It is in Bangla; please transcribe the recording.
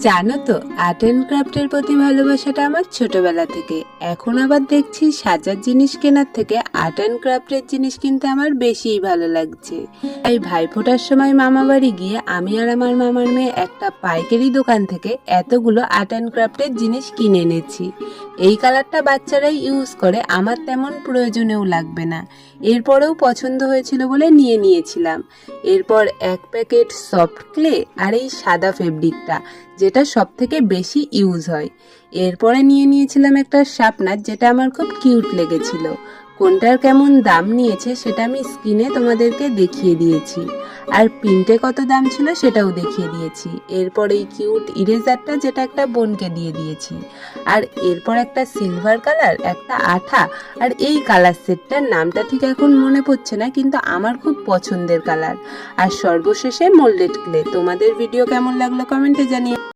জানো তো, আর্ট অ্যান্ড ক্রাফটের প্রতি ভালোবাসাটা আমার ছোটবেলা থেকে। এখন আবার দেখছি সাজার জিনিস কেনার থেকে আর্ট অ্যান্ড ক্রাফটের জিনিস কিনতে আমার বেশিই ভালো লাগছে। এই ভাইফোঁটার সময় মামা বাড়ি গিয়ে আমি আর আমার মামার মেয়ে একটা পাইকারি দোকান থেকে এতগুলো আর্ট অ্যান্ড ক্রাফটের জিনিস কিনে এনেছি। এই কালারটা বাচ্চারাই ইউজ করে, আমার তেমন প্রয়োজনেও লাগবে না। এরপরেও পছন্দ হয়েছিল বলে নিয়ে নিয়েছিলাম। এরপর এক প্যাকেট সফট ক্লে আর এই সাদা ফেব্রিকটা, যেটা সব থেকে বেশি ইউজ হয়। এরপরে নিয়ে নিয়েছিলাম একটা শার্পনার, যেটা আমার খুব কিউট লেগেছিল। কোনটার কেমন দাম নিয়েছে সেটা আমি স্ক্রিনে তোমাদেরকে দেখিয়ে দিয়েছি, আর প্রিন্টে কত দাম ছিল সেটাও দেখিয়ে দিয়েছি। এরপর এই কিউট ইরেজারটা, যেটা একটা বোনকে দিয়ে দিয়েছি। আর এরপর একটা সিলভার কালার, একটা আঠা, আর এই কালার সেটটার নামটা ঠিক এখন মনে পড়ছে না, কিন্তু আমার খুব পছন্দের কালার। আর সর্বশেষে মোল্ডেড ক্লে। তোমাদের ভিডিও কেমন লাগলো কমেন্টে জানিয়ে।